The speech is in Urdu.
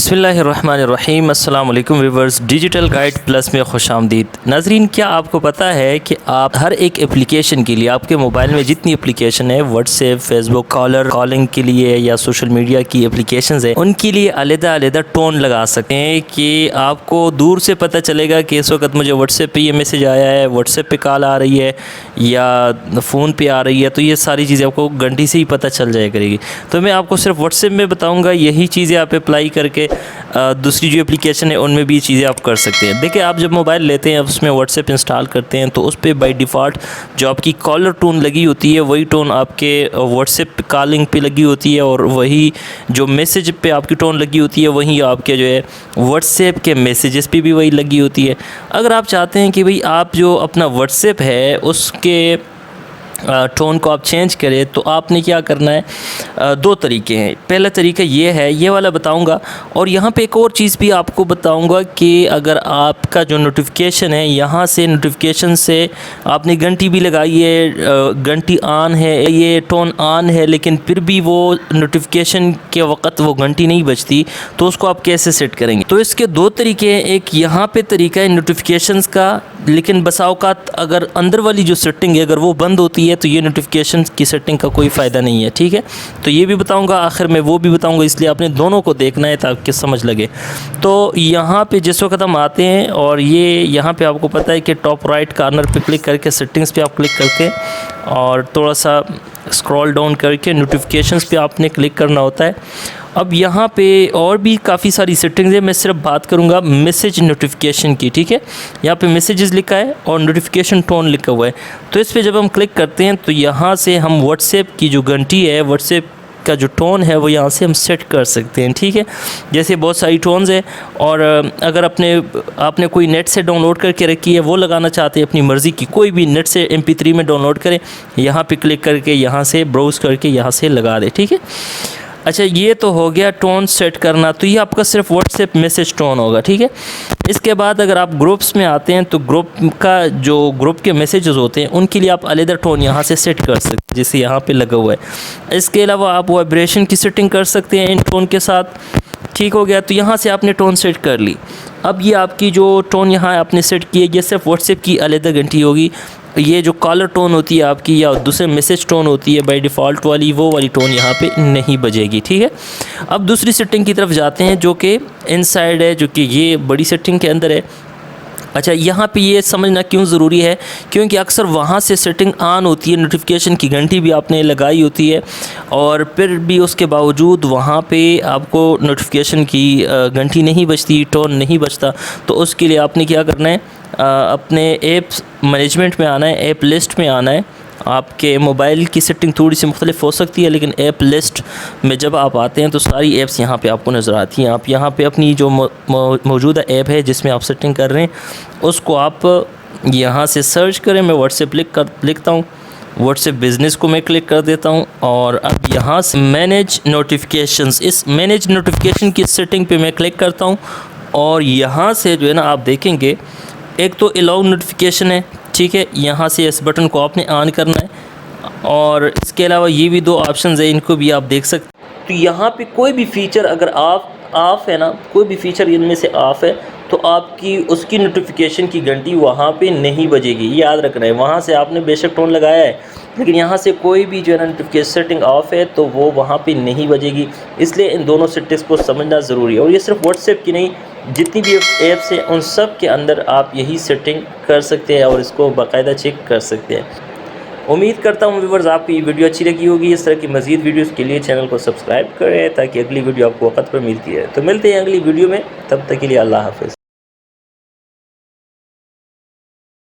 بسم اللہ الرحمن الرحیم۔ السلام علیکم ویورز، ڈیجیٹل گائیڈ پلس میں خوش آمدید۔ ناظرین، کیا آپ کو پتہ ہے کہ آپ ہر ایک اپلیکیشن کے لیے، آپ کے موبائل میں جتنی اپلیکیشن ہے، واٹس ایپ، فیس بک، کالنگ کے لیے یا سوشل میڈیا کی اپلیکیشنز ہیں، ان کے لیے علیحدہ ٹون لگا سکتے ہیں کہ آپ کو دور سے پتہ چلے گا کہ اس وقت مجھے واٹس ایپ پہ یہ میسج آیا ہے، واٹس ایپ پہ کال آ رہی ہے یا فون پہ آ رہی ہے، تو یہ ساری چیزیں آپ کو گھنٹی سے ہی پتہ چل جائے کرے گی۔ تو میں آپ کو صرف واٹس ایپ میں بتاؤں گا، یہی چیزیں آپ اپلائی کر کے دوسری جو اپلیکیشن ہے ان میں بھی یہ چیزیں آپ کر سکتے ہیں۔ دیکھیں، آپ جب موبائل لیتے ہیں، اس میں واٹس ایپ انسٹال کرتے ہیں، تو اس پہ بائی ڈیفالٹ جو آپ کی کالر ٹون لگی ہوتی ہے، وہی ٹون آپ کے واٹس ایپ کالنگ پہ لگی ہوتی ہے، اور وہی جو میسج پہ آپ کی ٹون لگی ہوتی ہے، وہی آپ کے جو ہے واٹس ایپ کے میسیجز پہ بھی وہی لگی ہوتی ہے۔ اگر آپ چاہتے ہیں کہ بھئی آپ جو اپنا واٹس ایپ ہے اس کے ٹون کو آپ چینج کریں، تو آپ نے کیا کرنا ہے، دو طریقے ہیں۔ پہلا طریقہ یہ ہے، یہ والا بتاؤں گا، اور یہاں پہ ایک اور چیز بھی آپ کو بتاؤں گا کہ اگر آپ کا جو نوٹیفیکیشن ہے، یہاں سے نوٹیفیکیشن سے آپ نے گھنٹی بھی لگائی ہے، گھنٹی آن ہے، یہ ٹون آن ہے، لیکن پھر بھی وہ نوٹیفیکیشن کے وقت وہ گھنٹی نہیں بجتی، تو اس کو آپ کیسے سیٹ کریں گے؟ تو اس کے دو طریقے ہیں۔ ایک یہاں پہ طریقہ ہے نوٹیفیکیشنز کا، لیکن بسا اوقات اگر اندر والی جو سیٹنگ ہے اگر وہ بند ہوتی ہے تو یہ نوٹیفیکیشن کی سیٹنگ کا کوئی فائدہ نہیں ہے، ٹھیک ہے؟ تو یہ بھی بتاؤں گا، آخر میں وہ بھی بتاؤں گا، اس لیے آپ نے دونوں کو دیکھنا ہے تاکہ سمجھ لگے۔ تو یہاں پہ جس وقت ہم آتے ہیں، اور یہ یہاں پہ آپ کو پتہ ہے کہ ٹاپ رائٹ کارنر پہ کلک کر کے سیٹنگز پہ آپ کلک کر کے اور تھوڑا سا اسکرول ڈاؤن کر کے نوٹیفیکیشنز پہ آپ نے کلک کرنا ہوتا ہے۔ اب یہاں پہ اور بھی کافی ساری سیٹنگز ہیں، میں صرف بات کروں گا میسیج نوٹیفیکیشن کی، ٹھیک ہے؟ یہاں پہ میسیجز لکھا ہے اور نوٹیفیکیشن ٹون لکھا ہوا ہے، تو اس پہ جب ہم کلک کرتے ہیں تو یہاں سے ہم واٹس ایپ کی جو گھنٹی ہے، واٹس ایپ کا جو ٹون ہے، وہ یہاں سے ہم سیٹ کر سکتے ہیں، ٹھیک ہے؟ جیسے بہت ساری ٹونز ہیں، اور اگر آپ نے کوئی نیٹ سے ڈاؤن لوڈ کر کے رکھی ہے، وہ لگانا چاہتے ہیں اپنی مرضی کی، کوئی بھی نیٹ سے MP3 میں ڈاؤن لوڈ کریں، یہاں پہ کلک کر کے یہاں سے براؤز کر کے یہاں سے لگا دیں، ٹھیک ہے؟ اچھا، یہ تو ہو گیا ٹون سیٹ کرنا، تو یہ آپ کا صرف واٹس ایپ میسیج ٹون ہوگا، ٹھیک ہے؟ اس کے بعد اگر آپ گروپس میں آتے ہیں تو گروپ کے میسیجز ہوتے ہیں، ان کے لیے آپ علیحدہ ٹون یہاں سے سیٹ کر سکتے ہیں، جیسے یہاں پہ لگا ہوا ہے۔ اس کے علاوہ آپ وائبریشن کی سیٹنگ کر سکتے ہیں ان ٹون کے ساتھ، ٹھیک ہو گیا؟ تو یہاں سے آپ نے ٹون سیٹ کر لی۔ اب یہ آپ کی جو ٹون یہاں آپ نے سیٹ کی ہے، یہ صرف واٹس ایپ کی علیحدہ گھنٹی ہوگی۔ یہ جو کالر ٹون ہوتی ہے آپ کی، یا دوسرے میسیج ٹون ہوتی ہے بائی ڈیفالٹ والی، وہ والی ٹون یہاں پہ نہیں بجے گی، ٹھیک ہے؟ اب دوسری سیٹنگ کی طرف جاتے ہیں، جو کہ ان سائڈ ہے، جو کہ یہ بڑی سیٹنگ کے اندر ہے۔ اچھا، یہاں پہ یہ سمجھنا کیوں ضروری ہے؟ کیونکہ اکثر وہاں سے سیٹنگ آن ہوتی ہے، نوٹیفیکیشن کی گھنٹی بھی آپ نے لگائی ہوتی ہے، اور پھر بھی اس کے باوجود وہاں پہ آپ کو نوٹیفیکیشن کی گھنٹی نہیں بجتی، ٹون نہیں بجتا۔ تو اس کے لیے آپ نے کیا کرنا ہے، اپنے ایپس مینجمنٹ میں آنا ہے، ایپ لسٹ میں آنا ہے۔ آپ کے موبائل کی سیٹنگ تھوڑی سی مختلف ہو سکتی ہے، لیکن ایپ لسٹ میں جب آپ آتے ہیں تو ساری ایپس یہاں پہ آپ کو نظر آتی ہیں۔ آپ یہاں پہ اپنی جو موجودہ ایپ ہے جس میں آپ سیٹنگ کر رہے ہیں، اس کو آپ یہاں سے سرچ کریں۔ میں واٹس ایپ لکھتا ہوں، واٹس ایپ بزنس کو میں کلک کر دیتا ہوں، اور اب یہاں سے مینیج نوٹیفیکیشنز، اس مینیج نوٹیفیکیشن کی سیٹنگ پہ میں کلک کرتا ہوں، اور یہاں سے جو ہے نا آپ دیکھیں گے، ایک تو الاؤ نوٹیفیکیشن ہے، ٹھیک ہے؟ یہاں سے اس بٹن کو آپ نے آن کرنا ہے، اور اس کے علاوہ یہ بھی دو آپشنز ہیں، ان کو بھی آپ دیکھ سکتے ہیں۔ تو یہاں پہ کوئی بھی فیچر اگر آف ہے نا، کوئی بھی فیچر ان میں سے آف ہے، تو آپ کی اس کی نوٹیفیکیشن کی گھنٹی وہاں پہ نہیں بجے گی، یہ یاد رکھنا ہے۔ وہاں سے آپ نے بے شک ٹون لگایا ہے، لیکن یہاں سے کوئی بھی جو ہے نا نوٹیفیکیشن سیٹنگ آف ہے تو وہ وہاں پہ نہیں بجے گی، اس لیے ان دونوں سیٹنگز کو سمجھنا ضروری ہے۔ اور یہ صرف واٹس ایپ کی نہیں، جتنی بھی ایپس ہیں ان سب کے اندر آپ یہی سیٹنگ کر سکتے ہیں، اور اس کو باقاعدہ چیک کر سکتے ہیں۔ امید کرتا ہوں ویورز آپ کو یہ ویڈیو اچھی لگی ہوگی۔ اس طرح کی مزید ویڈیوز کے لیے چینل کو سبسکرائب کریں تاکہ اگلی ویڈیو آپ کو وقت پر ملتی ہے۔ تو ملتے ہیں اگلی ویڈیو میں، تب تک کے لیے اللہ حافظ۔